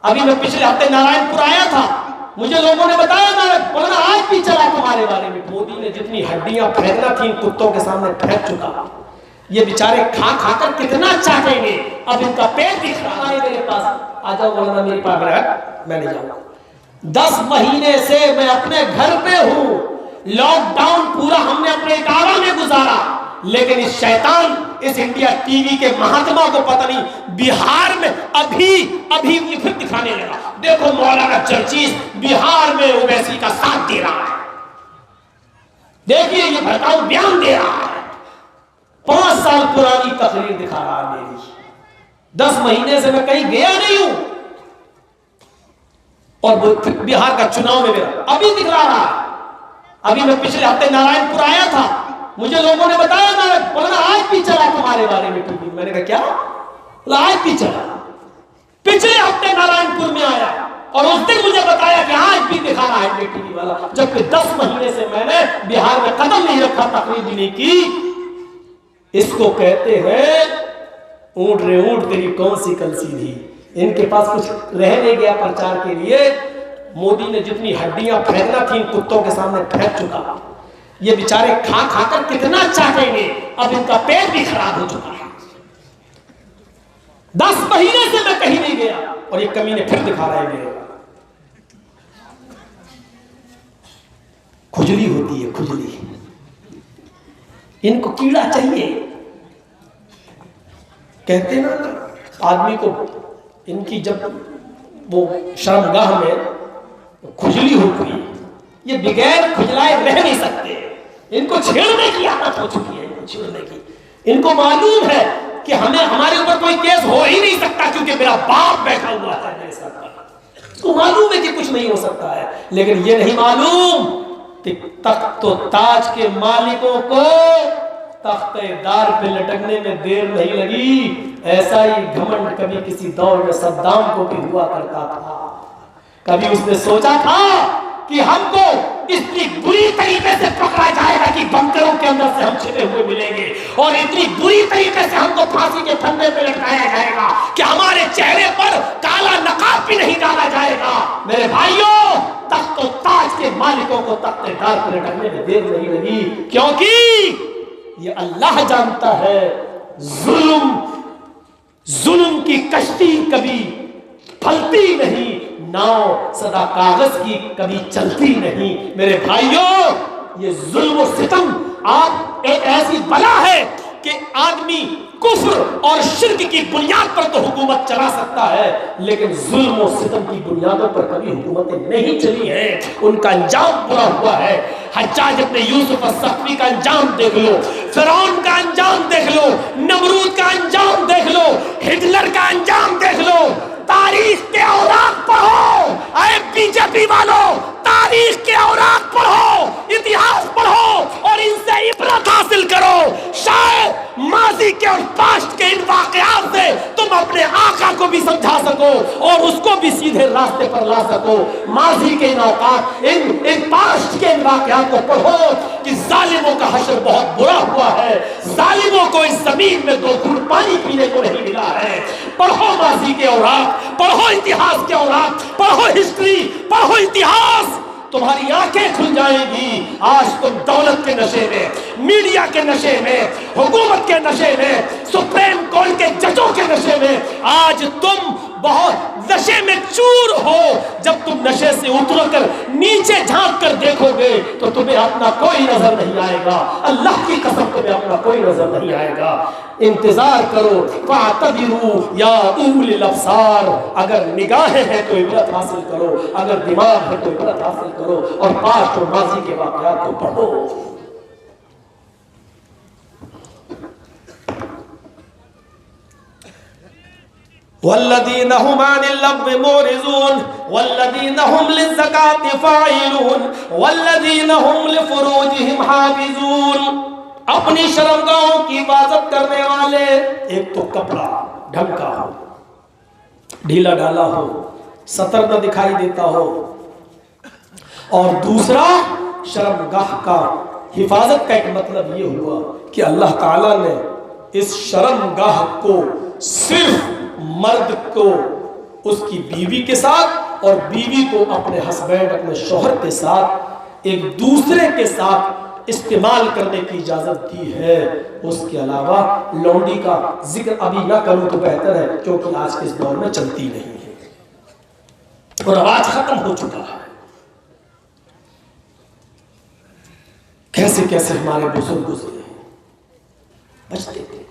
ابھی میں پچھلے ہفتے نارائن پور آیا تھا، مجھے لوگوں نے بتایا مولانا آج بھی چلا تمہارے بارے میں، مودی نے جتنی ہڈیاں پھینکنا تھی کتوں کے سامنے پھینک چکا، یہ بیچارے کھا کھا کر کتنا چاٹیں گے، اب ان کا پیٹ دکھ رہا ہے میرے پاس، آ جاؤ مولانا میرے پاس، میں نہیں جاؤں گا، 10 مہینے سے میں اپنے گھر پہ ہوں، لاک ڈاؤن پورا ہم نے اپنے کعبہ میں گزارا، لیکن اس شیطان اس انڈیا ٹی وی کے مہاتما کو پتہ نہیں بہار میں ابھی پھر دکھانے لگا، دیکھو مولانا چرچیز بہار میں اویسی کا ساتھ دے رہا ہے، دیکھیے یہ بھڑکاؤ بیان دے رہا ہے، 5 سال پرانی تقریر دکھا رہا ہے میری، 10 مہینے سے میں کہیں گیا نہیں ہوں، اور بہار کا چناؤ میں میرا ابھی دکھا رہا ہے، ابھی میں پچھلے ہفتے نارائن پور آیا تھا، مجھے لوگوں نے بتایا مولانا آج بھی چلا تمہارے بارے میں ٹی وی، میں نے کہا کیا؟ آج بھی چلا، پچھلے ہفتے نارائن پور میں آیا اور اس دن مجھے بتایا کہ آج بھی دکھا رہا ہے ٹی وی والا، جبکہ 10 مہینے سے میں نے بہار میں قدم نہیں رکھا، تقریر بھی نہیں کی۔ اس کو کہتے ہیں اونٹ رے اونٹ تیری کون سی کلسی تھی، ان کے پاس کچھ رہ نہیں گیا پرچار کے لیے، مودی نے جتنی ہڈیاں پھینکنا تھی کتوں کے سامنے پھینک چکا، یہ بیچارے کھا کھا کر کتنا چاٹیں گے، اب ان کا پیٹ بھی خراب ہو چکا ہے، 10 مہینے سے میں کہیں نہیں گیا اور یہ کمینے پھر دکھا رہے ہیں میرے، کھجلی ہوتی ہے، کھجلی، ان کو کیڑا چاہیے، کہتے ہیں نا آدمی کو ان کی جب وہ شرمگاہ میں کھجلی ہوتی ہے، یہ بغیر کھجلائے رہ نہیں سکتے، ان کو چھیڑنے کی عادت ہو چکی ہے، ان کو چھیڑنے کی، ان کو معلوم ہے کہ ہمارے اوپر کوئی کیس ہو ہی نہیں سکتا کیونکہ میرا باپ بیٹھا ہوا ہے میرے ساتھ، اس کو معلوم ہے کہ کچھ نہیں ہو سکتا ہے، لیکن یہ نہیں معلوم کہ تخت و تاج کے مالکوں کو تخت دار پہ لٹکنے میں دیر نہیں لگی، ایسا ہی گھمنڈ کبھی کسی دور میں صدام کو بھی ہوا کرتا تھا، کبھی اس نے سوچا تھا کہ ہم کو اتنی بری طریقے سے پکڑا جائے گا کہ بنکروں کے اندر سے ہم چھپے ہوئے ملیں گے، اور اتنی بری طریقے سے ہم کو پھانسی کے پھندے پہ لٹکایا جائے گا کہ ہمارے چہرے پر کالا نقاب بھی نہیں ڈالا جائے گا۔ میرے بھائیوں، تخت و تاج کے مالکوں کو تخت دار پہ لٹکنے میں دیر نہیں لگی، کیونکہ یہ اللہ جانتا ہے ظلم کی کشتی کبھی پھلتی نہیں، ناؤ سدا کاغذ کی کبھی چلتی نہیں۔ میرے بھائیوں، یہ ظلم و ستم آپ ایک ایسی بلا ہے کہ آدمی کفر اور شرک کی بنیاد پر تو حکومت چلا سکتا ہے، لیکن ظلم و ستم کی بنیادوں پر کبھی حکومتیں نہیں چلی ہیں، ان کا انجام برا ہوا ہے۔ حجاج ابن یوسف الثقفی کا انجام دیکھ لو، فرعون کا انجام دیکھ لو، نمرود کا انجام دیکھ لو، ہٹلر کا انجام دیکھ لو۔ تاریخ کے اوراق پڑھو، اے بی جے پی والوں، تاریخ کے اوراق پڑھو، اتہاس پڑھو اور ان سے عبرت حاصل کرو، شاید ماضی کے اور پاسٹ کے ان واقعات سے تم اپنے آقا کو بھی سمجھا سکو اور اس کو بھی سیدھے راستے پر لا سکو۔ ماضی کے ان اوقات، ان پاسٹ کے ان واقعات کو پڑھو کہ ظالموں کا حشر بہت برا ہوا ہے، ظالموں کو اس زمین میں 2 گھونٹ پانی پینے کو نہیں ملا ہے۔ پڑھو ماضی کے اوراق، پڑھو اتہاس کے اوراق، پڑھو ہسٹری، پڑھو اتہاس، تمہاری آنکھیں کھل جائیں گی۔ آج تم دولت کے نشے میں، میڈیا کے نشے میں، حکومت کے نشے میں، سپریم کورٹ کے ججوں کے نشے میں، آج تم بہت نشے میں چور ہو۔ جب تم نشے سے اتر کر نیچے جھانک کر دیکھو گے تو تمہیں اپنا کوئی نظر نہیں آئے گا، اللہ کی قسم تمہیں اپنا کوئی نظر نہیں آئے گا۔ انتظار کرو، فاعتبروا یا اولي الابصار، اگر نگاہیں ہیں تو عبرت حاصل کرو، اگر دماغ ہے تو عبرت حاصل کرو اور پاسٹ اور ماضی کے واقعات کو پڑھو۔ والذین هم عن اللغو معرضون والذین هم للزکاة فاعلون والذین هم لفروجهم حافظون، اپنی شرمگاہوں کی حفاظت کرنے والے، ایک تو کپڑا ڈھنکا ہو، ڈھیلا ڈالا ہو، سطر نہ دکھائی دیتا ہو، اور دوسرا شرمگاہ کا حفاظت کا ایک مطلب یہ ہوا کہ اللہ تعالیٰ نے اس شرمگاہ کو صرف مرد کو اس کی بیوی کے ساتھ اور بیوی کو اپنے ہسبینڈ اپنے شوہر کے ساتھ ایک دوسرے کے ساتھ استعمال کرنے کی اجازت دی ہے. اس کے علاوہ لونڈی کا ذکر ابھی نہ کروں تو بہتر ہے کیونکہ آج کے اس دور میں چلتی نہیں ہے اور رواج ختم ہو چکا ہے. کیسے کیسے ہمارے بزرگ گزرے ہیں، بچتے تھے.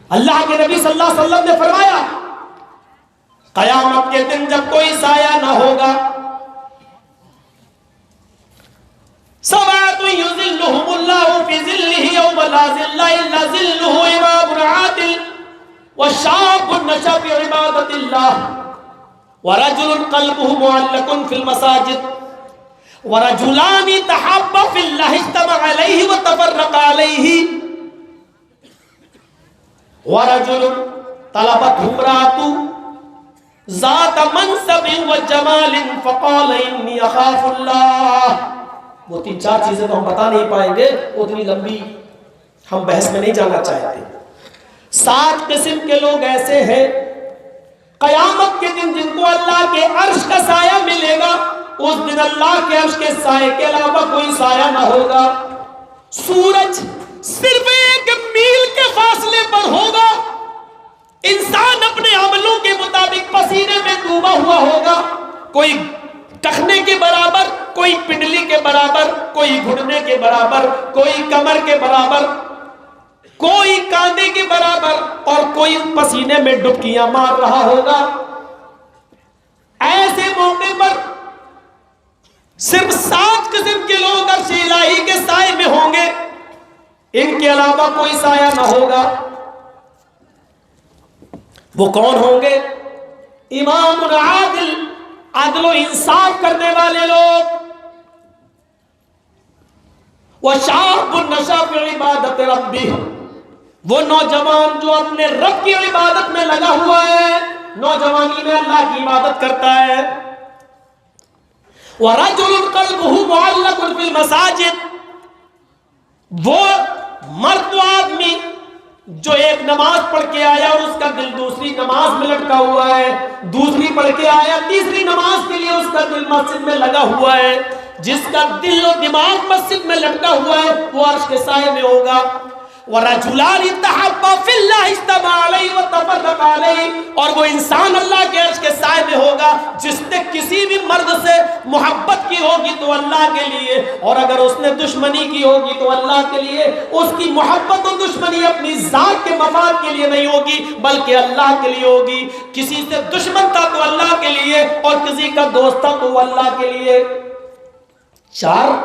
اللہ کے نبی صلی اللہ علیہ وسلم نے فرمایا قیامت کے دن جب کوئی سایہ نہ ہوگا، سبعۃ یظلھم اللہ فی ظلہ یوم لا ظل الا ظلہ، امام عادل وشاب نشأ فی عبادۃ اللہ ورجل قلبه معلق فی المساجد ورجلان تحابا فی اللہ اجتمع علیہ وتفرقا علیہ ورجل طلبته امرأة ذات منصب وجمال فقال انی اخاف اللہ. وہ 3-4 چیزیں تو ہم بتا نہیں پائیں گے، اتنی لمبی ہم بحث میں نہیں جانا چاہتے. 7 قسم کے لوگ ایسے ہیں قیامت کے دن جن کو اللہ کے عرش کا سایہ ملے گا. اس دن اللہ کے عرش کے سائے کے علاوہ کوئی سایہ نہ ہوگا. سورج صرف 1 میل کے فاصلے پر ہوگا. انسان اپنے عملوں کے مطابق پسینے میں ڈوبا ہوا ہوگا. کوئی ٹخنے کے برابر، کوئی پنڈلی کے برابر، کوئی گھٹنے کے برابر، کوئی کمر کے برابر، کوئی کاندھے کے برابر، اور کوئی پسینے میں ڈبکیاں مار رہا ہوگا. ایسے موقع پر صرف 7 قسم کے لوگ عرش الہی کے سائے میں ہوں گے، ان کے علاوہ کوئی سایہ نہ ہوگا. وہ کون ہوں گے؟ امام عادل، عدل و انصاف کرنے والے لوگ. وشاب نشأ فی عبادت ربہ، وہ نوجوان جو اپنے رب کی عبادت میں لگا ہوا ہے، نوجوانی میں اللہ کی عبادت کرتا ہے. وَرَجُلٌ قَلْبُهُ مُعَلَّقٌ فِي الْمَسَاجِدِ، وہ مرد و آدمی جو ایک نماز پڑھ کے آیا اور اس کا دل دوسری نماز میں لٹکا ہوا ہے، دوسری پڑھ کے آیا تیسری نماز کے لیے اس کا دل مسجد میں لگا ہوا ہے. جس کا دل و دماغ مسجد میں لٹکا ہوا ہے وہ عرش کے سائے میں ہوگا. وَرَجُلَانِ تَحَابَّا فِي اللَّهِ اجْتَمَعَ عَلَيْهِ وَتَفَرَّقَا عَلَيْهِ، اور وہ انسان اللہ کے عرش کے سائے میں ہوگا جس نے کسی بھی مرد سے محبت کی ہوگی تو اللہ کے لیے، اور اگر اس نے دشمنی کی ہوگی تو اللہ کے لیے. اس کی محبت و دشمنی اپنی ذات کے مفاد کے لیے نہیں ہوگی بلکہ اللہ کے لیے ہوگی. کسی سے دشمن تھا تو اللہ کے لیے، اور کسی کا دوست تھا تو اللہ کے لیے. 4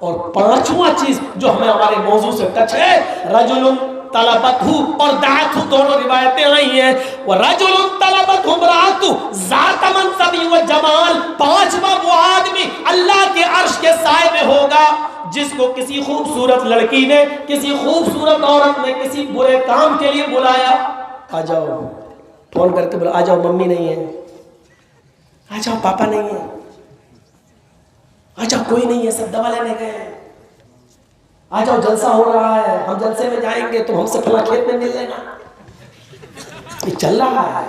اور 5واں چیز جو ہمیں ہمارے موضوع سے ٹچ ہے، رجل طلبتہ اور دعتہ، دونوں روایتیں آئی ہیں. ورجل طلبتہ امرأۃ ذات منصب و جمال، 5واں وہ آدمی اللہ کے عرش کے سائے میں ہوگا جس کو کسی خوبصورت لڑکی نے، کسی خوبصورت عورت نے کسی برے کام کے لیے بلایا. آ جاؤ، فون کر کے بولا آ جاؤ، ممی نہیں ہے، آ جاؤ پاپا نہیں ہے، آ جاؤ کوئی نہیں ہے، سب دوا لینے گئے ہیں، آ جاؤ جلسہ ہو رہا ہے، ہم جلسے میں جائیں گے تو ہم سے فلاں کھیت میں مل لینا. یہ چل رہا ہے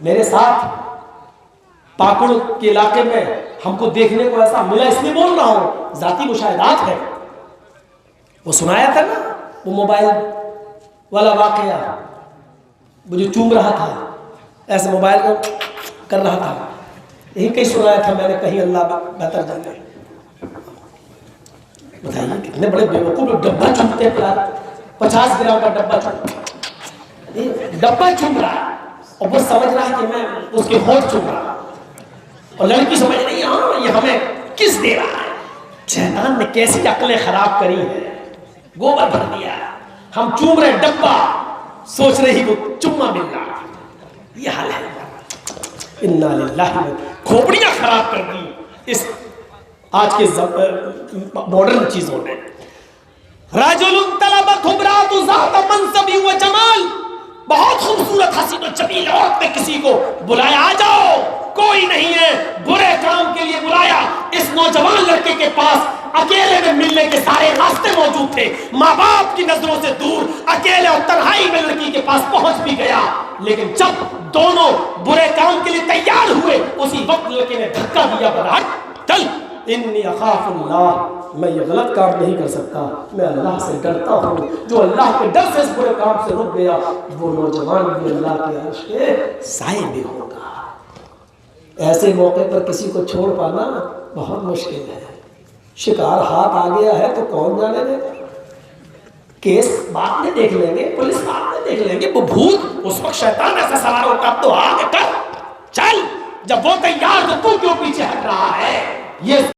میرے ساتھ. پاکڑ کے علاقے میں ہم کو دیکھنے کو ایسا ملا، اس لیے بول رہا ہوں، ذاتی مشاہدات ہے. وہ سنایا تھا نا وہ موبائل والا واقعہ، وہ جو چوم رہا تھا ایسے موبائل کو کر رہا تھا، یہی کہیں سنایا تھا میں نے، کہیں اللہ بہتر جانے. بتائیے کتنے بڑے بیوقوف ڈبہ چومتے ہیں. 50 گرام کا ڈبہ چوم رہا ہے اور وہ سمجھ رہا ہے کہ میں اس کے ہونٹ چوم رہا ہوں، اور لڑکی سمجھ رہی ہاں یہ ہمیں کس دے رہا ہے. شیطان نے کیسی عقلیں خراب کری ہے، گوبر بھر دیا. ہم چوم رہے ڈبہ، سوچ رہی وہ چما مل رہا. یہ حال ہے. انا للہ، کھوپڑیاں خراب کر دی اس آج کے ماڈرن چیزوں نے. رجل طلبتہ امرأۃ ذات منصب و جمال، بہت خوبصورت حسین و جمیل عورت نے کسی کو بلایا، آ جاؤ کوئی نہیں ہے، برے کام کے لیے بلایا۔ اس نوجوان لڑکے کے پاس اکیلے میں ملنے کے سارے راستے موجود تھے، ماں باپ کی نظروں سے دور، اکیلے اور تنہائی میں لڑکی کے پاس پہنچ بھی گیا۔ لیکن جب دونوں برے کام کے لیے تیار ہوئے، اسی وقت لڑکے نے دھکا دیا، ہٹ چل، انی اخاف اللہ، میں یہ غلط کام نہیں کر سکتا، میں اللہ سے ڈرتا ہوں۔ جو اللہ کے ڈر سے اس برے کام سے رک گیا، وہ نوجوان بھی اللہ کے عرش کے سائے میں ہوگا۔ ایسے موقع پر کسی کو چھوڑ پانا بہت مشکل ہے۔ شکار ہاتھ آ گیا ہے تو کون جانے دے گا؟ کیس بعد میں دیکھ لیں گے، پولیس بعد میں دیکھ لیں گے، وہ بھوت اس وقت شیطان ایسا سوار ہوتا، اب تو آ کے کر چل، جب وہ تیار تو کیوں پیچھے ہٹ رہا ہے؟ یہ